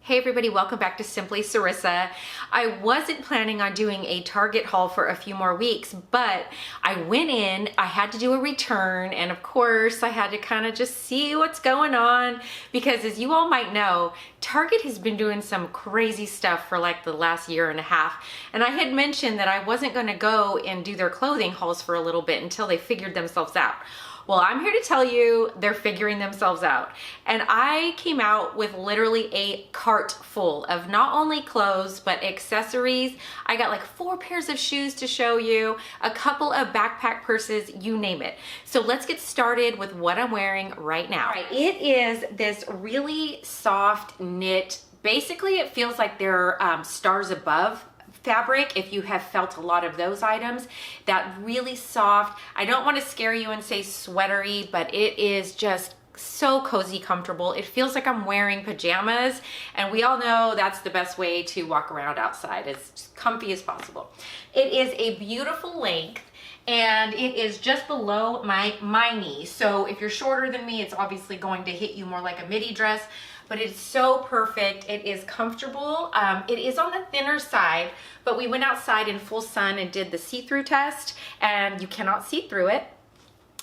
Hey everybody, welcome back to Simply Sarissa. I wasn't planning on doing a Target haul for a few more weeks, but I went in, I had to do a return, and of course I had to kind of just see what's going on because as you all might know, Target has been doing some crazy stuff for like the last year and a half. And I had mentioned that I wasn't going to go and do their clothing hauls for a little bit until they figured themselves out. Well, I'm here to tell you they're figuring themselves out. And I came out with literally a cart full of not only clothes, but accessories. I got like 4 pairs of shoes to show you, a couple of backpack purses, you name it. So let's get started with what I'm wearing right now. All right, it is this really soft knit. Basically, it feels like they're stars above fabric, if you have felt a lot of those items. That really soft, I don't want to scare you and say sweatery, but it is just so cozy, comfortable. It feels like I'm wearing pajamas, and we all know that's the best way to walk around outside, as comfy as possible. It is a beautiful length, and it is just below my knee. So if you're shorter than me, it's obviously going to hit you more like a midi dress, but it's so perfect. It is comfortable. It is on the thinner side, but we went outside in full sun and did the see-through test, and you cannot see through it.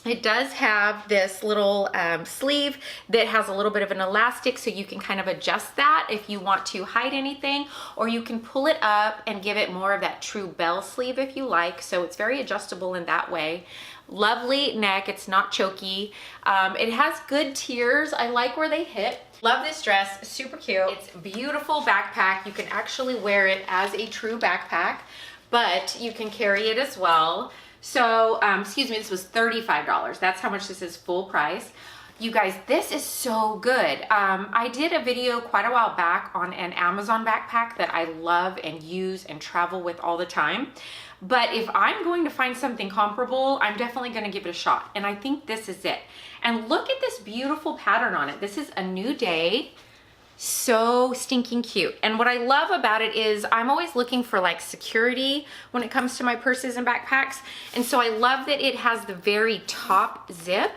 It does have this little sleeve that has a little bit of an elastic, so you can kind of adjust that if you want to hide anything, or you can pull it up and give it more of that true bell sleeve if you like. So it's very adjustable in that way. Lovely neck, it's not choky. It has good tiers. I like where they hit. Love this dress, super cute. It's a beautiful backpack. You can actually wear it as a true backpack, but you can carry it as well. So, excuse me, this was $35. That's how much this is full price. You guys, this is so good. I did a video quite a while back on an Amazon backpack that I love and use and travel with all the time. But if I'm going to find something comparable, I'm definitely going to give it a shot. And I think this is it. And look at this beautiful pattern on it. This is a new day. So stinking cute. And what I love about it is I'm always looking for like security when it comes to my purses and backpacks. And so I love that it has the very top zip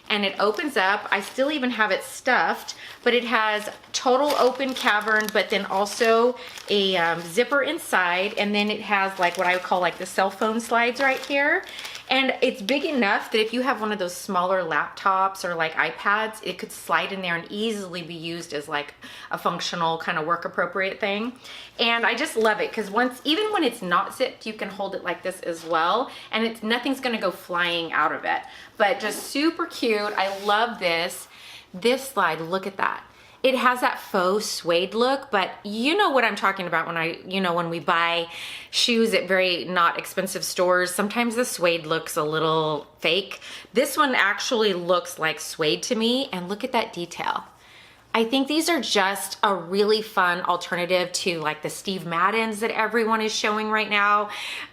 and it opens up. I still even have it stuffed, but it has total open cavern, but then also a zipper inside. And then it has like what I would call like the cell phone slides right here. And it's big enough that if you have one of those smaller laptops or like iPads, it could slide in there and easily be used as like a functional kind of work appropriate thing. And I just love it because even when it's not zipped, you can hold it like this as well. And nothing's gonna go flying out of it, but just super cute. I love this. This slide, look at that. It has that faux suede look, but you know what I'm talking about when we buy shoes at very not expensive stores. Sometimes the suede looks a little fake. This one actually looks like suede to me, and look at that detail. I think these are just a really fun alternative to like the Steve Maddens that everyone is showing right now.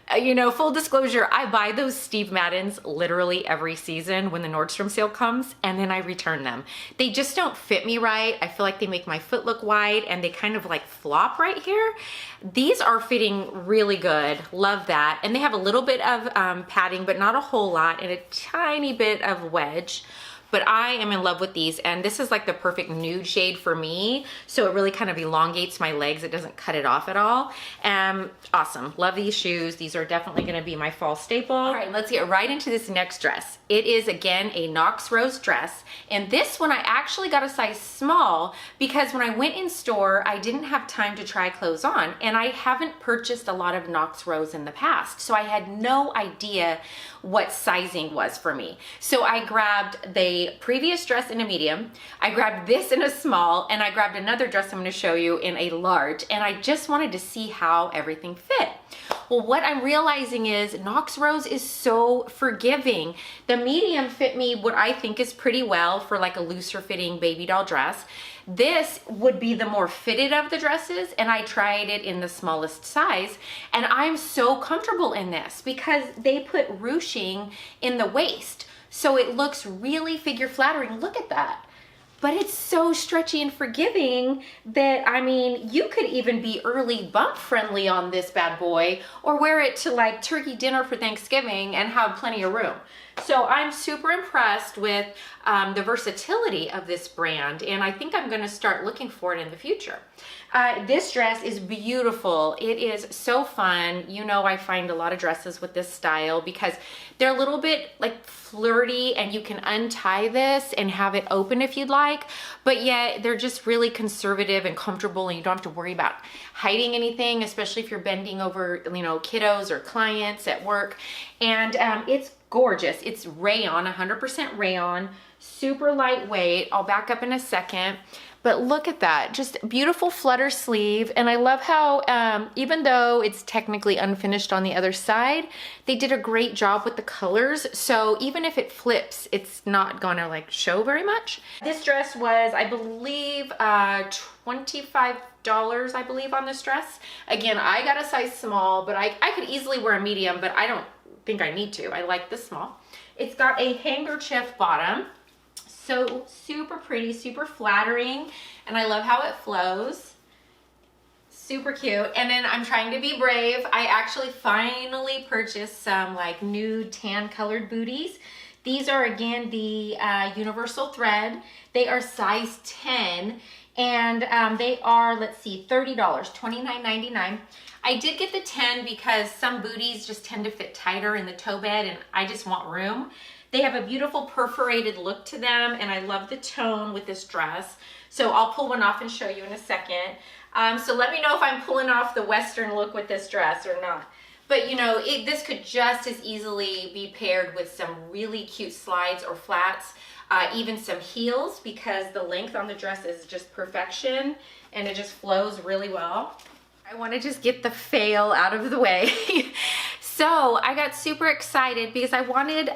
Full disclosure, I buy those Steve Maddens literally every season when the Nordstrom sale comes, and then I return them. They just don't fit me right. I feel like they make my foot look wide and they kind of like flop right here. These are fitting really good. Love that. And they have a little bit of padding, but not a whole lot, and a tiny bit of wedge. But I am in love with these, and this is like the perfect nude shade for me. So it really kind of elongates my legs. It doesn't cut it off at all. Awesome, love these shoes. These are definitely gonna be my fall staple. All right, let's get right into this next dress. It is again a Knox Rose dress. And this one I actually got a size small because when I went in store, I didn't have time to try clothes on. And I haven't purchased a lot of Knox Rose in the past. So I had no idea what sizing was for me. So I grabbed the previous dress in a medium, I grabbed this in a small, and I grabbed another dress I'm going to show you in a large, and I just wanted to see how everything fit. Well, what I'm realizing is Knox Rose is so forgiving. The medium fit me what I think is pretty well for like a looser fitting baby doll dress. This would be the more fitted of the dresses, and I tried it in the smallest size, and I'm so comfortable in this because they put ruching in the waist. So it looks really figure flattering. Look at that. But it's so stretchy and forgiving that, I mean, you could even be early bump friendly on this bad boy or wear it to like turkey dinner for Thanksgiving and have plenty of room. So I'm super impressed with the versatility of this brand, and I think I'm gonna start looking for it in the future. This dress is beautiful. It is so fun. You know, I find a lot of dresses with this style because they're a little bit like flirty, and you can untie this and have it open if you'd like, but yet they're just really conservative and comfortable, and you don't have to worry about hiding anything, especially if you're bending over, you know, kiddos or clients at work. And it's gorgeous. It's rayon, 100% rayon, super lightweight. I'll back up in a second. But look at that, just beautiful flutter sleeve. And I love how, even though it's technically unfinished on the other side, they did a great job with the colors. So even if it flips, it's not gonna like show very much. This dress was, I believe, $25, I believe, on this dress. Again, I got a size small, but I could easily wear a medium, but I don't think I need to. I like this small. It's got a handkerchief bottom. So super pretty, super flattering, and I love how it flows. Super cute. And then I'm trying to be brave. I actually finally purchased some like nude tan colored booties. These are again the universal thread. They are size 10, and they are, let's see, $30, $29.99. I did get the 10 because some booties just tend to fit tighter in the toe bed, and I just want room. They have a beautiful perforated look to them, and I love the tone with this dress. So I'll pull one off and show you in a second. So let me know if I'm pulling off the Western look with this dress or not. But you know, this could just as easily be paired with some really cute slides or flats, even some heels, because the length on the dress is just perfection, and it just flows really well. I want to just get the fail out of the way. So I got super excited because I wanted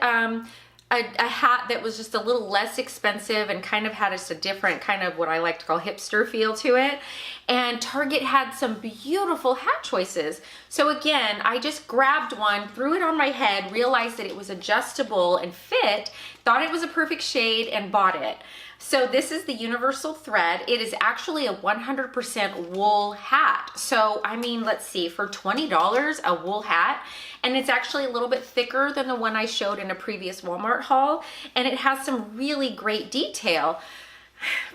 a hat that was just a little less expensive and kind of had just a different kind of what I like to call hipster feel to it. And Target had some beautiful hat choices. So again, I just grabbed one, threw it on my head, realized that it was adjustable and fit, thought it was a perfect shade, and bought it. So this is the universal thread. It is actually a 100% wool hat. So, I mean, let's see, for $20, a wool hat, and it's actually a little bit thicker than the one I showed in a previous Walmart haul, and it has some really great detail.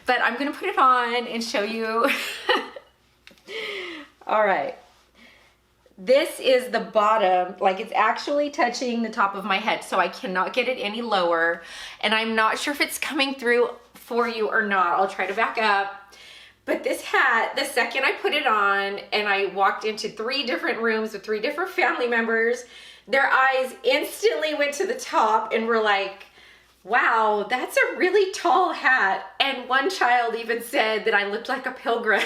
But I'm gonna put it on and show you. All right. This is the bottom, like it's actually touching the top of my head, so I cannot get it any lower, and I'm not sure if it's coming through for you or not. I'll try to back up. But this hat, the second I put it on and I walked into 3 different rooms with 3 different family members, their eyes instantly went to the top and were like, wow, that's a really tall hat. And one child even said that I looked like a pilgrim.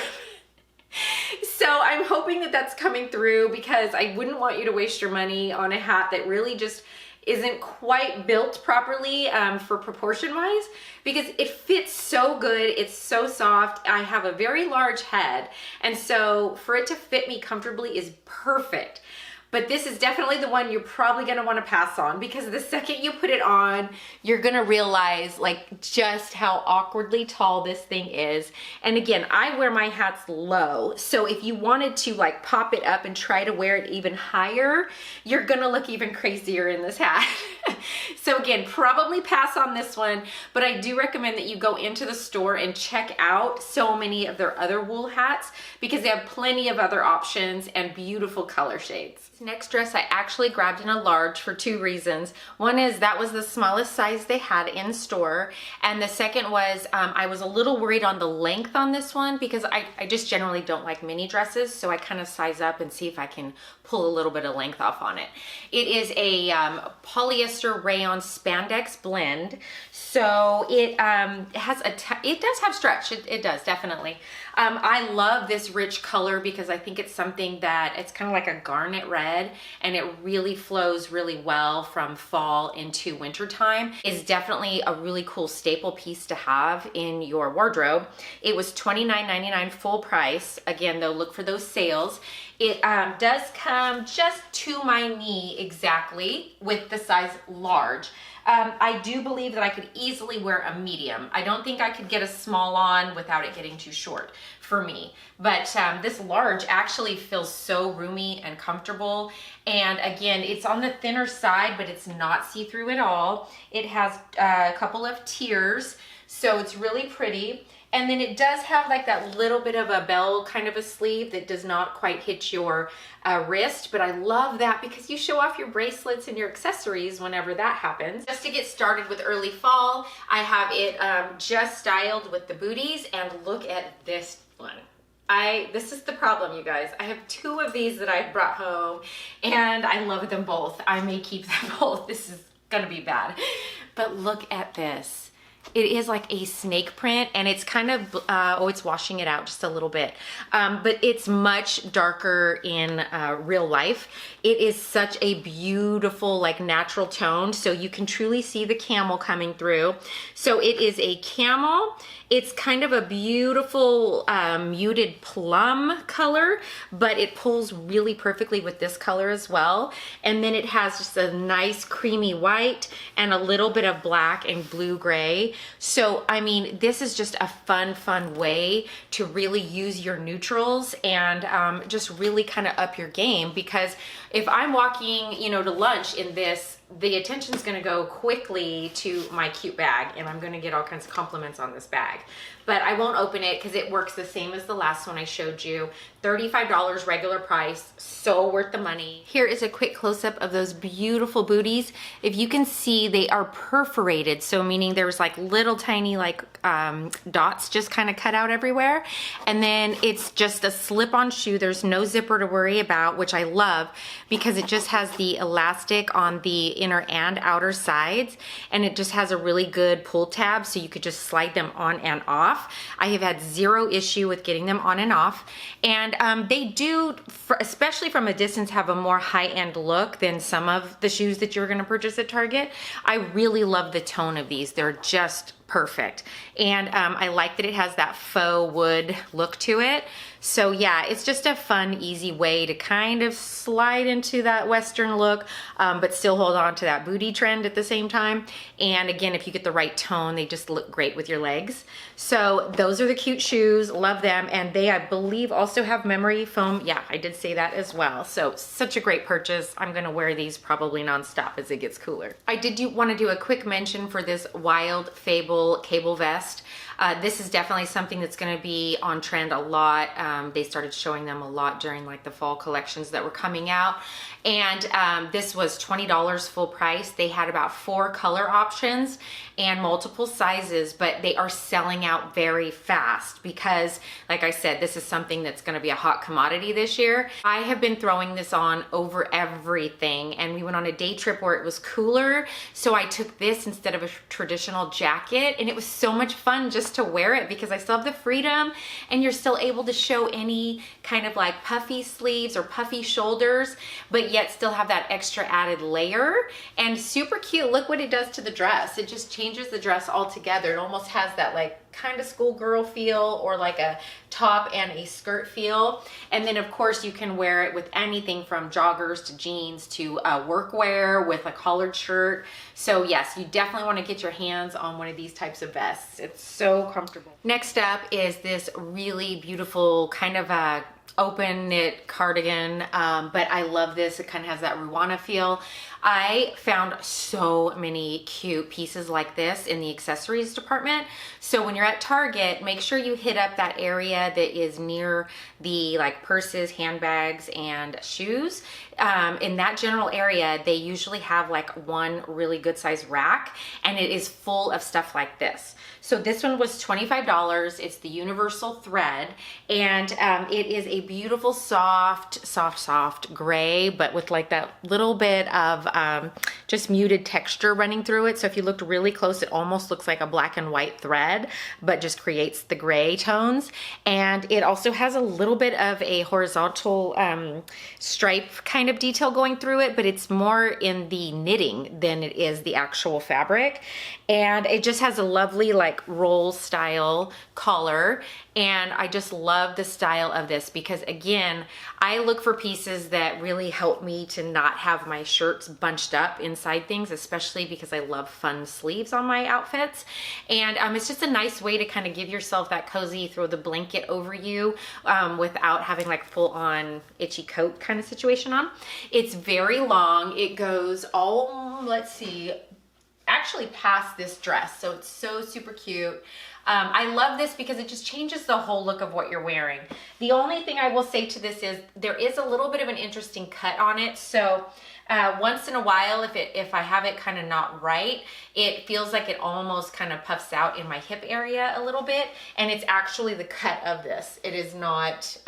So I'm hoping that that's coming through, because I wouldn't want you to waste your money on a hat that really just isn't quite built properly for proportion wise, because it fits so good. It's so soft. I have a very large head, and so for it to fit me comfortably is perfect. But this is definitely the one you're probably gonna wanna pass on, because the second you put it on, you're gonna realize like just how awkwardly tall this thing is. And again, I wear my hats low, so if you wanted to like pop it up and try to wear it even higher, you're gonna look even crazier in this hat. So again, probably pass on this one, but I do recommend that you go into the store and check out so many of their other wool hats, because they have plenty of other options and beautiful color shades. Next dress I actually grabbed in a large for 2 reasons. One is that was the smallest size they had in store, and the second was I was a little worried on the length on this one, because I just generally don't like mini dresses, so I kind of size up and see if I can pull a little bit of length off on it. It is a polyester rayon spandex blend, so it has it does have stretch. It does definitely. I love this rich color because I think it's something that it's kind of like a garnet red, and it really flows really well from fall into winter time. It's definitely a really cool staple piece to have in your wardrobe. It was $29.99 full price. Again, though, look for those sales. It does come just to my knee exactly with the size large. I do believe that I could easily wear a medium. I don't think I could get a small on without it getting too short. for me. But this large actually feels so roomy and comfortable. And again, it's on the thinner side, but it's not see-through at all. It has a couple of tiers, so it's really pretty. And then it does have like that little bit of a bell kind of a sleeve that does not quite hit your wrist, but I love that because you show off your bracelets and your accessories whenever that happens. Just to get started with early fall, I have it just styled with the booties, and look at this one. This is the problem, you guys. I have 2 of these that I brought home and I love them both. I may keep them both. This is gonna be bad. But look at this. It is like a snake print, and it's kind of, oh, it's washing it out just a little bit. But it's much darker in real life. It is such a beautiful, like natural tone. So you can truly see the camel coming through. So it is a camel. It's kind of a beautiful muted plum color, but it pulls really perfectly with this color as well. And then it has just a nice creamy white and a little bit of black and blue gray. So, I mean, this is just a fun way to really use your neutrals and just really kind of up your game, because if I'm walking, you know, to lunch in this, the attention's gonna go quickly to my cute bag, and I'm gonna get all kinds of compliments on this bag. But I won't open it because it works the same as the last one I showed you. $35 regular price, so worth the money. Here is a quick close-up of those beautiful booties. If you can see, they are perforated, so meaning there's like little tiny like dots just kind of cut out everywhere. And then it's just a slip-on shoe. There's no zipper to worry about, which I love because it just has the elastic on the inner and outer sides, and it just has a really good pull tab, so you could just slide them on and off. I have had 0 issue with getting them on and off. And they do, especially from a distance, have a more high-end look than some of the shoes that you're gonna purchase at Target. I really love the tone of these. They're just perfect. And I like that it has that faux wood look to it. So yeah, it's just a fun, easy way to kind of slide into that Western look, but still hold on to that booty trend at the same time. And again, if you get the right tone, they just look great with your legs. So those are the cute shoes, love them. And they, I believe, also have memory foam. Yeah, I did say that as well. So such a great purchase. I'm gonna wear these probably nonstop as it gets cooler. I did want to do a quick mention for this Wild Fable cable vest. This is definitely something that's going to be on trend a lot. They started showing them a lot during like the fall collections that were coming out. And this was $20 full price. They had about 4 color options and multiple sizes, but they are selling out very fast because, like I said, this is something that's going to be a hot commodity this year. I have been throwing this on over everything, and we went on a day trip where it was cooler, so I took this instead of a traditional jacket, and it was so much fun just to wear it because I still have the freedom, and you're still able to show any kind of like puffy sleeves or puffy shoulders, but yet still have that extra added layer. And super cute. Look what it does to the dress. It just changes the dress altogether. It almost has that like kind of schoolgirl feel, or like a top and a skirt feel. And then of course you can wear it with anything from joggers to jeans to workwear with a collared shirt. So yes, you definitely want to get your hands on one of these types of vests. It's so comfortable. Next up is this really beautiful kind of a open knit cardigan, but I love this. It kind of has that Ruana feel. I found so many cute pieces like this in the accessories department. So when you're at Target, make sure you hit up that area that is near the like purses, handbags, and shoes. In that general area, they usually have like one really good size rack, and it is full of stuff like this. So this one was $25. It's the universal thread, and it is a beautiful soft gray, but with like that little bit of just muted texture running through it. So if you looked really close, it almost looks like a black and white thread, but just creates the gray tones. And it also has a little bit of a horizontal stripe kind of detail going through it, but it's more in the knitting than it is the actual fabric. And it just has a lovely like roll style collar. And I just love the style of this because, again, I look for pieces that really help me to not have my shirts bunched up inside things, especially because I love fun sleeves on my outfits. And it's just a nice way to kind of give yourself that cozy, throw the blanket over you without having like full on itchy coat kind of situation on. It's very long. It goes all, let's see, actually past this dress. So it's so super cute. I love this because it just changes the whole look of what you're wearing. The only thing I will say to this is there is a little bit of an interesting cut on it. So once in a while, if I have it kind of not right, it feels like it almost kind of puffs out in my hip area a little bit. And it's actually the cut of this. It is not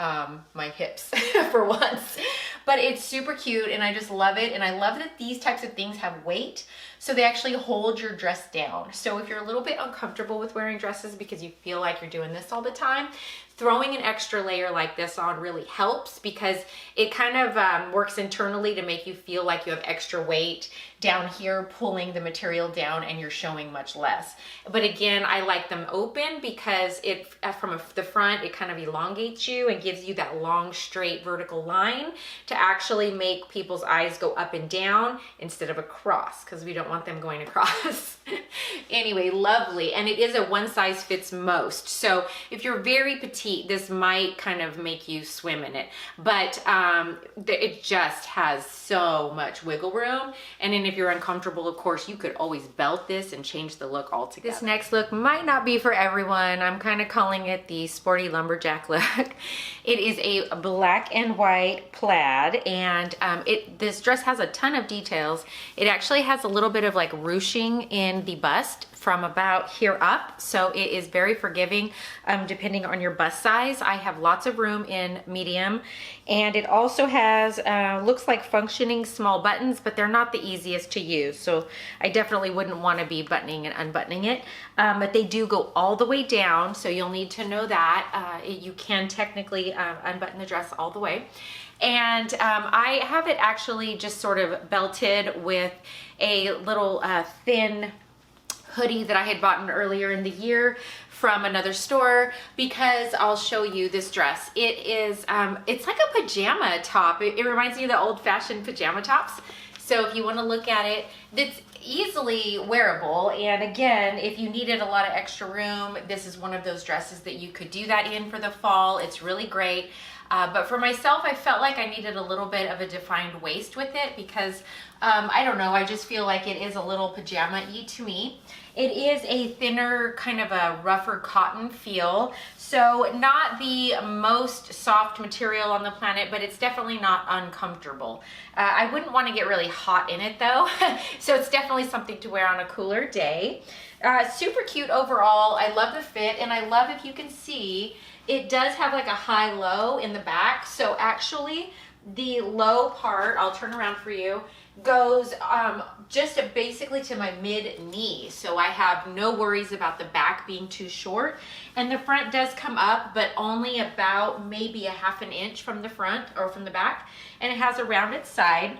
my hips for once, but it's super cute and I just love it. And I love that these types of things have weight. So they actually hold your dress down. So if you're a little bit uncomfortable with wearing dresses because you feel like you're doing this all the time, throwing an extra layer like this on really helps because it kind of works internally to make you feel like you have extra weight down here pulling the material down and you're showing much less. But again, I like them open because it from the front, it kind of elongates you and gives you that long, straight vertical line to actually make people's eyes go up and down instead of across because we don't want them going across. Anyway, lovely. And it is a one size fits most. So if you're very petite, this might kind of make you swim in it. But it just has so much wiggle room. And then if you're uncomfortable, of course, you could always belt this and change the look altogether. This next look might not be for everyone. I'm kind of calling it the sporty lumberjack look. It is a black and white plaid, and this dress has a ton of details. It actually has a little bit of like ruching in the bust from about here up, so it is very forgiving depending on your bust size. I have lots of room in medium, and it also has looks like functioning small buttons, but they're not the easiest to use, so I definitely wouldn't want to be buttoning and unbuttoning it, but they do go all the way down, so you'll need to know that. You can technically unbutton the dress all the way. And I have it actually just sort of belted with a little thin hoodie that I had bought earlier in the year from another store because I'll show you this dress. It is, it's like a pajama top. It reminds me of the old-fashioned pajama tops. So if you want to look at it, it's easily wearable. And again, if you needed a lot of extra room, this is one of those dresses that you could do that in for the fall. It's really great. But for myself, I felt like I needed a little bit of a defined waist with it because, I don't know, I just feel like it is a little pajama-y to me. It is a thinner, kind of a rougher cotton feel. So not the most soft material on the planet, but it's definitely not uncomfortable. I wouldn't want to get really hot in it though. So it's definitely something to wear on a cooler day. Super cute overall. I love the fit, and I love, if you can see, it does have like a high-low in the back. So actually the low part, I'll turn around for you, goes just basically to my mid-knee. So I have no worries about the back being too short. And the front does come up, but only about maybe a ½ inch from the front or from the back. And it has a rounded side.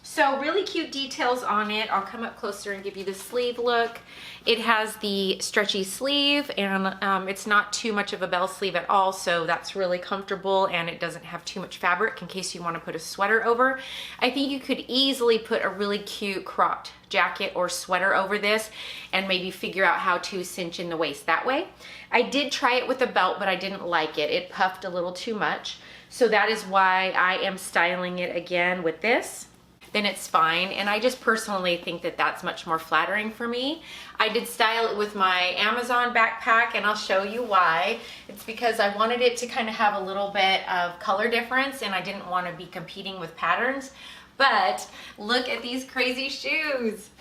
So really cute details on it. I'll come up closer and give you the sleeve look. It has the stretchy sleeve, and it's not too much of a bell sleeve at all, so that's really comfortable, and it doesn't have too much fabric in case you want to put a sweater over. I think you could easily put a really cute cropped jacket or sweater over this and maybe figure out how to cinch in the waist that way. I did try it with a belt, but I didn't like it. It puffed a little too much, so that is why I am styling it again with this. Then it's fine, and I just personally think that that's much more flattering for me. I did style it with my Amazon backpack, and I'll show you why. It's because I wanted it to kind of have a little bit of color difference, and I didn't want to be competing with patterns. But look at these crazy shoes.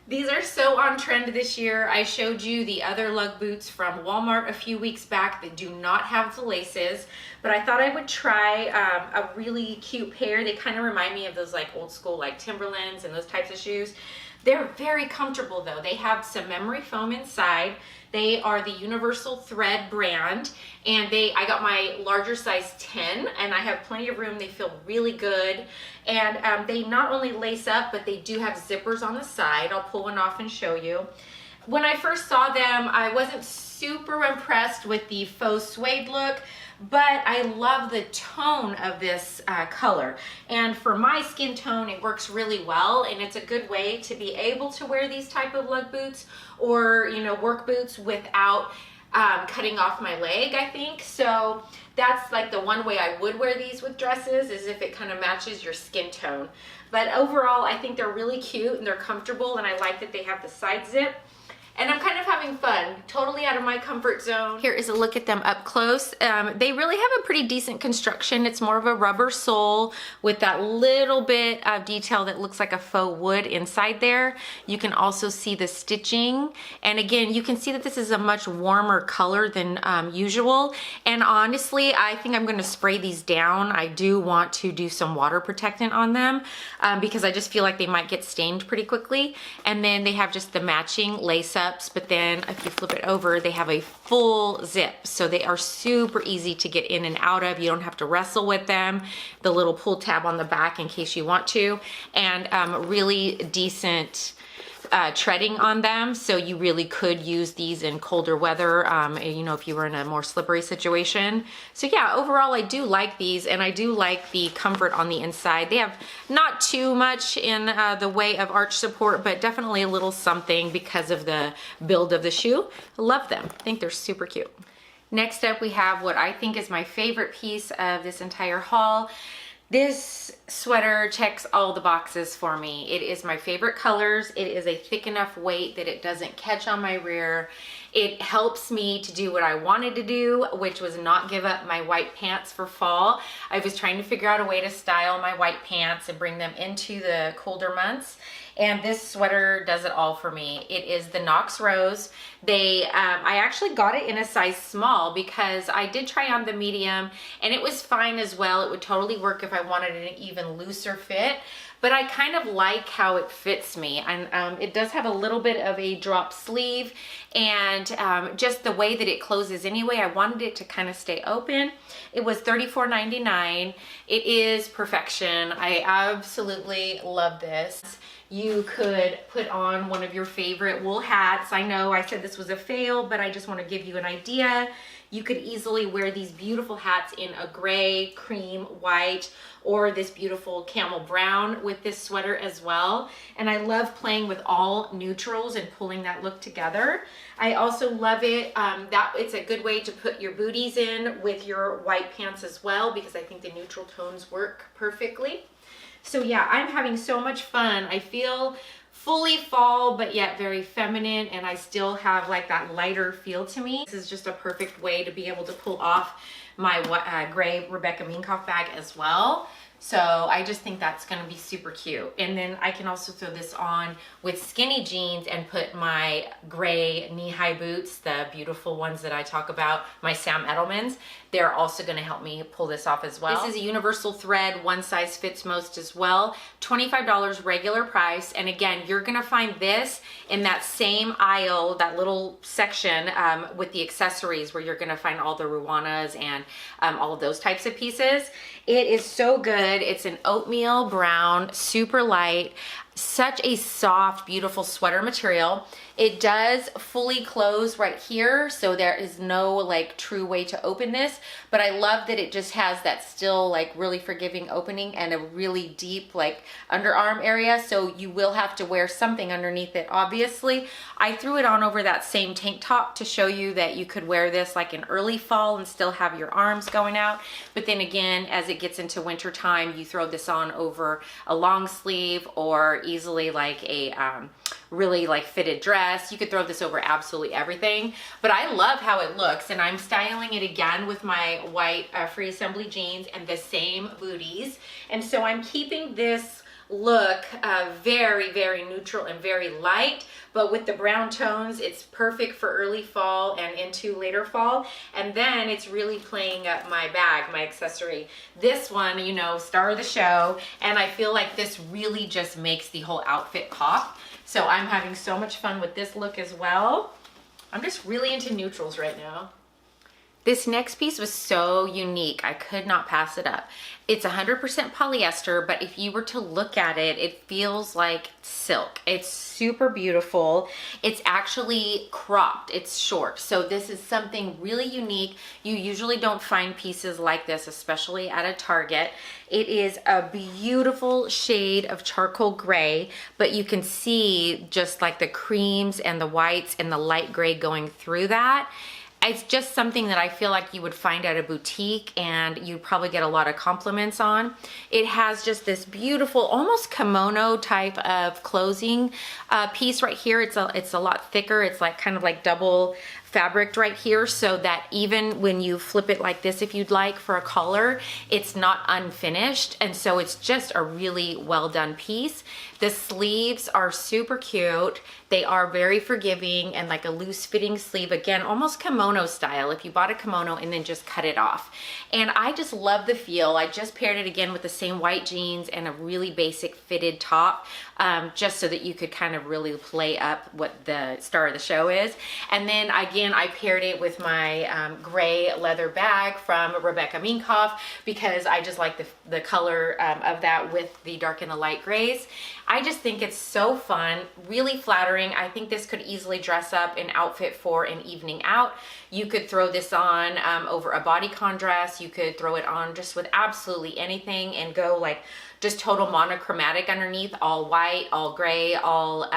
These are so on trend this year. I showed you the other lug boots from Walmart a few weeks back that do not have the laces, but I thought I would try a really cute pair. They kind of remind me of those like old school like Timberlands and those types of shoes. They're very comfortable though. They have some memory foam inside. They are the Universal Thread brand, and I got my larger size 10, and I have plenty of room. They feel really good, and they not only lace up, but they do have zippers on the side. I'll pull one off and show you. When I first saw them, I wasn't super impressed with the faux suede look, but I love the tone of this color. And for my skin tone, it works really well, and it's a good way to be able to wear these type of lug boots or, you know, work boots without cutting off my leg, I think. So that's like the one way I would wear these with dresses, is if it kind of matches your skin tone. But overall, I think they're really cute and they're comfortable, and I like that they have the side zip. And I'm kind of having fun, totally out of my comfort zone. Here is a look at them up close. They really have a pretty decent construction. It's more of a rubber sole with that little bit of detail that looks like a faux wood inside there. You can also see the stitching. And again, you can see that this is a much warmer color than usual. And honestly, I think I'm gonna spray these down. I do want to do some water protectant on them because I just feel like they might get stained pretty quickly. And then they have just the matching lace up. But then if you flip it over, they have a full zip. So they are super easy to get in and out of. You don't have to wrestle with them. The little pull tab on the back in case you want to. And really decent treading on them, so you really could use these in colder weather, you know, if you were in a more slippery situation. So yeah, overall I do like these, and I do like the comfort on the inside. They have not too much in the way of arch support, but definitely a little something because of the build of the shoe. I love them. I think they're super cute. Next up, we have what I think is my favorite piece of this entire haul. This sweater checks all the boxes for me. It is my favorite colors. It is a thick enough weight that it doesn't catch on my rear. It helps me to do what I wanted to do, which was not give up my white pants for fall. I was trying to figure out a way to style my white pants and bring them into the colder months. And this sweater does it all for me. It is the Knox Rose. I actually got it in a size small because I did try on the medium and it was fine as well. It would totally work if I wanted an even looser fit, but I kind of like how it fits me. And it does have a little bit of a drop sleeve, and just the way that it closes anyway, I wanted it to kind of stay open. It was $34.99. It is perfection. I absolutely love this. You could put on one of your favorite wool hats. I know I said this was a fail, but I just want to give you an idea. You could easily wear these beautiful hats in a gray, cream, white, or this beautiful camel brown with this sweater as well. And I love playing with all neutrals and pulling that look together. I also love it that it's a good way to put your booties in with your white pants as well, because I think the neutral tones work perfectly. So yeah, I'm having so much fun. I feel fully fall, but yet very feminine, and I still have like that lighter feel to me. This is just a perfect way to be able to pull off my gray Rebecca Minkoff bag as well. So I just think that's gonna be super cute. And then I can also throw this on with skinny jeans and put my gray knee-high boots, the beautiful ones that I talk about, my Sam Edelmans. They're also gonna help me pull this off as well. This is a universal thread, one size fits most as well. $25 regular price. And again, you're gonna find this in that same aisle, that little section with the accessories, where you're gonna find all the Ruanas and all of those types of pieces. It is so good. It's an oatmeal brown, super light, such a soft, beautiful sweater material. It does fully close right here, so there is no like true way to open this, but I love that it just has that still like really forgiving opening and a really deep like underarm area, so you will have to wear something underneath it, obviously. I threw it on over that same tank top to show you that you could wear this like in early fall and still have your arms going out, but then again, as it gets into winter time, you throw this on over a long sleeve or easily like a really like fitted dress. You could throw this over absolutely everything, but I love how it looks, and I'm styling it again with my white free assembly jeans and the same booties. And so I'm keeping this look very, very neutral and very light, but with the brown tones, it's perfect for early fall and into later fall. And then it's really playing up my bag, my accessory. This one, you know, star of the show, and I feel like this really just makes the whole outfit pop. So I'm having so much fun with this look as well. I'm just really into neutrals right now. This next piece was so unique. I could not pass it up. It's 100% polyester, but if you were to look at it, it feels like silk. It's super beautiful. It's actually cropped. It's short. So this is something really unique. You usually don't find pieces like this, especially at a Target. It is a beautiful shade of charcoal gray, but you can see just like the creams and the whites and the light gray going through that. It's just something that I feel like you would find at a boutique and you'd probably get a lot of compliments on. It has just this beautiful, almost kimono type of closing piece right here. It's a lot thicker. It's like kind of like double fabric right here, so that even when you flip it like this, if you'd like for a collar, it's not unfinished. And so it's just a really well done piece. The sleeves are super cute. They are very forgiving and like a loose fitting sleeve. Again, almost kimono style if you bought a kimono and then just cut it off. And I just love the feel. I just paired it again with the same white jeans and a really basic fitted top, just so that you could kind of really play up what the star of the show is. And then again, I paired it with my gray leather bag from Rebecca Minkoff because I just like the color of that with the dark and the light grays. I just think it's so fun, really flattering. I think this could easily dress up an outfit for an evening out. You could throw this on over a bodycon dress. You could throw it on just with absolutely anything and go like just total monochromatic underneath, all white, all gray, all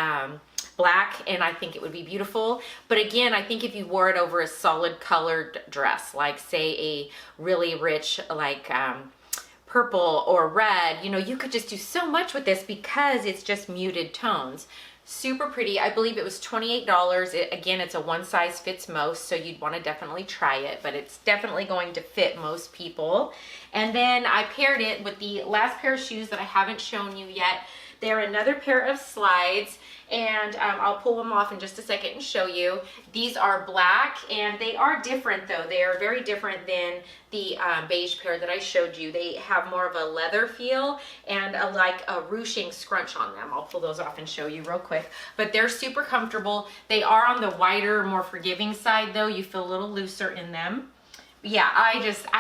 black, and I think it would be beautiful. But again, I think if you wore it over a solid colored dress, like say a really rich like purple or red, you know, you could just do so much with this because it's just muted tones. Super pretty. I believe it was $28. Again, it's a one size fits most, so you'd want to definitely try it, but it's definitely going to fit most people. And then I paired it with the last pair of shoes that I haven't shown you yet. They're another pair of slides, and I'll pull them off in just a second and show you. These are black, and they are different though. They are very different than the beige pair that I showed you. They have more of a leather feel and like a ruching scrunch on them. I'll pull those off and show you real quick. But they're super comfortable. They are on the wider, more forgiving side though. You feel a little looser in them. Yeah, I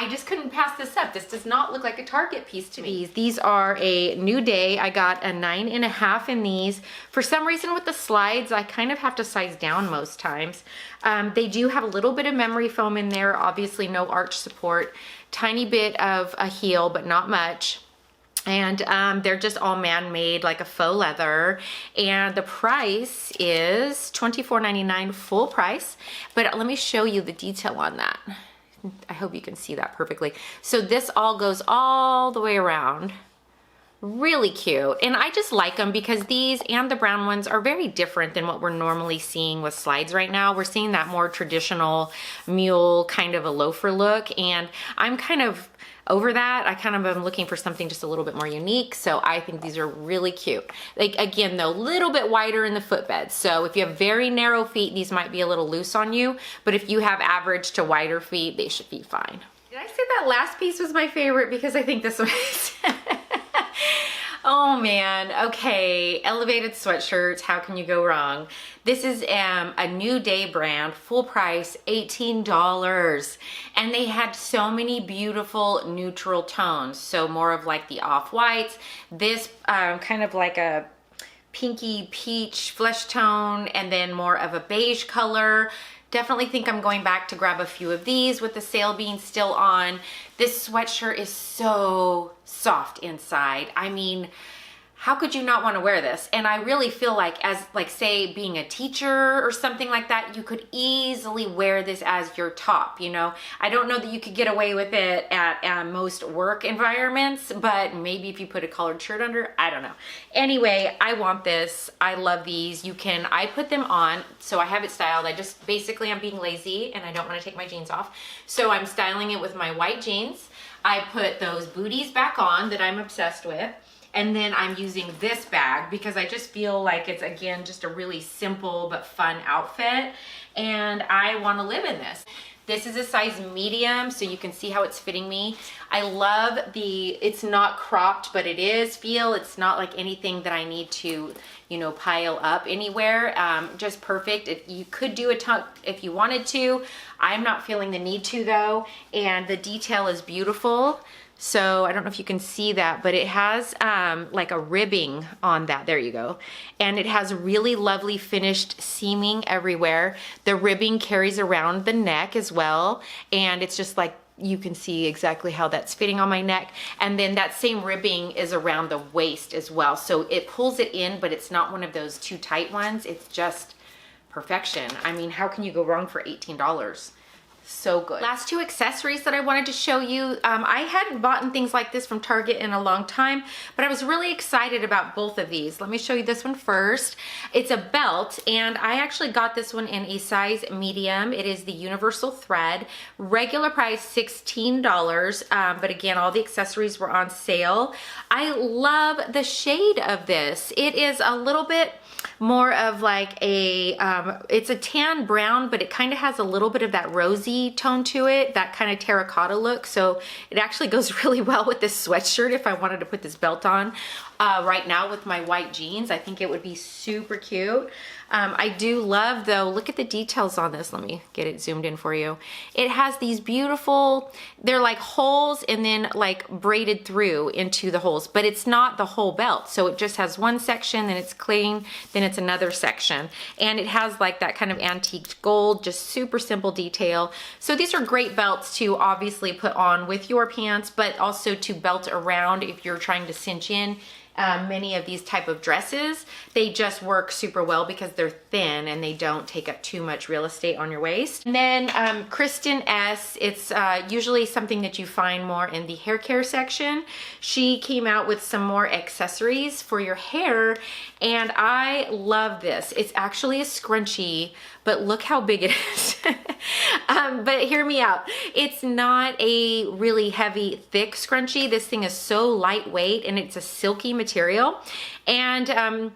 just couldn't pass this up. This does not look like a Target piece to me. These are a New Day. I got a 9.5 in these. For some reason with the slides, I kind of have to size down most times. They do have a little bit of memory foam in there, obviously no arch support, tiny bit of a heel, but not much. And they're just all man-made, like a faux leather. And the price is $24.99 full price. But let me show you the detail on that. I hope you can see that perfectly. So this all goes all the way around. Really cute. And I just like them because these and the brown ones are very different than what we're normally seeing with slides right now. We're seeing that more traditional mule kind of a loafer look, and I'm kind of over that. I kind of am looking for something just a little bit more unique. So I think these are really cute. Like again, though, a little bit wider in the footbed. So if you have very narrow feet, these might be a little loose on you, but if you have average to wider feet, they should be fine. Did I say that last piece was my favorite? Because I think this one is. Oh man, okay, elevated sweatshirts, how can you go wrong? This is a New Day brand, full price, $18. And they had so many beautiful neutral tones. So more of like the off-whites, this kind of like a pinky peach flesh tone, and then more of a beige color. Definitely think I'm going back to grab a few of these with the sale being still on. This sweatshirt is so soft inside. I mean, how could you not want to wear this? And I really feel like, as like say being a teacher or something like that, you could easily wear this as your top, you know. I don't know that you could get away with it at most work environments, but maybe if you put a collared shirt under, I don't know. Anyway, I want this. I love these. I put them on, so I have it styled. I'm being lazy and I don't want to take my jeans off. So I'm styling it with my white jeans. I put those booties back on that I'm obsessed with. And then I'm using this bag because I just feel like it's, again, just a really simple but fun outfit. And I want to live in this. This is a size medium, so you can see how it's fitting me. I love it's not cropped, but it is feel. It's not like anything that I need to, you know, pile up anywhere. Just perfect. You could do a tuck if you wanted to. I'm not feeling the need to though. And the detail is beautiful. So I don't know if you can see that, but it has like a ribbing on that. There you go. And it has really lovely finished seaming everywhere. The ribbing carries around the neck as well. And it's just like, you can see exactly how that's fitting on my neck. And then that same ribbing is around the waist as well. So it pulls it in, but it's not one of those too tight ones. It's just perfection. I mean, how can you go wrong for $18? So good. Last two accessories that I wanted to show you. I hadn't bought things like this from Target in a long time, but I was really excited about both of these. Let me show you this one first. It's a belt, and I actually got this one in a size medium. It is the universal thread. Regular price $16, but again, all the accessories were on sale. I love the shade of this. It is a little bit more of like a, it's a tan brown, but it kind of has a little bit of that rosy tone to it, that kind of terracotta look. So it actually goes really well with this sweatshirt if I wanted to put this belt on right now with my white jeans. I think it would be super cute. I do love though, look at the details on this. Let me get it zoomed in for you. It has these beautiful, they're like holes and then like braided through into the holes, but it's not the whole belt. So it just has one section, then it's clean, then it's another section. And it has like that kind of antique gold, just super simple detail. So these are great belts to obviously put on with your pants, but also to belt around if you're trying to cinch in. Many of these type of dresses, they just work super well because they're thin and they don't take up too much real estate on your waist. And then Kristen S, it's usually something that you find more in the hair care section. She came out with some more accessories for your hair, and I love this. It's actually a scrunchie, but look how big it is. But hear me out. It's not a really heavy, thick scrunchie. This thing is so lightweight and it's a silky material. And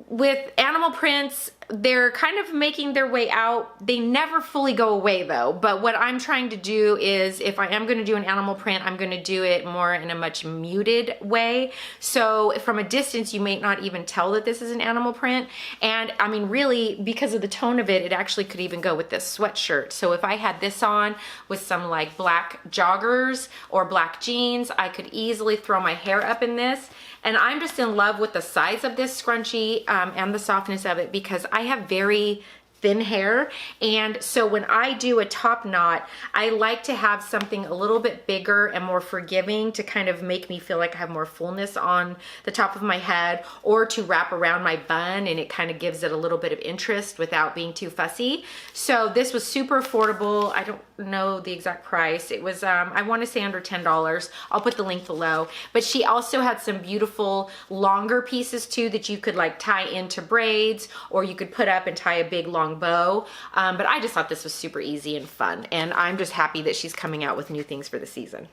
with animal prints, they're kind of making their way out. They never fully go away though. But what I'm trying to do is, if I am going to do an animal print, I'm going to do it more in a much muted way. So from a distance, you may not even tell that this is an animal print. And I mean, really, because of the tone of it, it actually could even go with this sweatshirt. So if I had this on with some like black joggers or black jeans, I could easily throw my hair up in this. And I'm just in love with the size of this scrunchie and the softness of it, because I have very thin hair, and so when I do a top knot, I like to have something a little bit bigger and more forgiving to kind of make me feel like I have more fullness on the top of my head, or to wrap around my bun, and it kind of gives it a little bit of interest without being too fussy. So this was super affordable. I don't know the exact price. It was I want to say under $10. I'll put the link below. But she also had some beautiful longer pieces too that you could like tie into braids, or you could put up and tie a big long bow. But I just thought this was super easy and fun, and I'm just happy that she's coming out with new things for the season.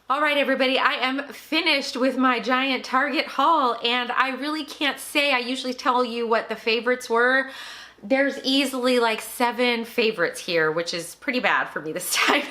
All right, everybody, I am finished with my giant Target haul, and I really can't say, I usually tell you what the favorites were. There's easily like 7 favorites here, which is pretty bad for me this time.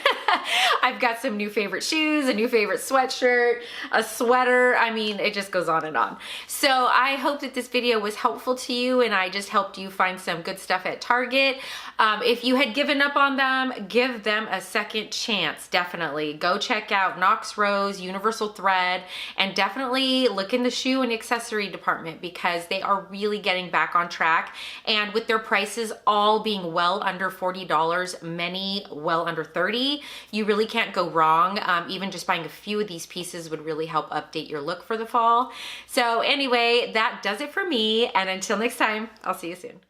I've got some new favorite shoes, a new favorite sweatshirt, a sweater. I mean, it just goes on and on. So I hope that this video was helpful to you, and I just helped you find some good stuff at Target. If you had given up on them, give them a second chance, definitely. Go check out Knox Rose, Universal Thread, and definitely look in the shoe and accessory department, because they are really getting back on track. And with their prices all being well under $40, many well under $30, you really can't go wrong. Even just buying a few of these pieces would really help update your look for the fall. So anyway, that does it for me, and until next time, I'll see you soon.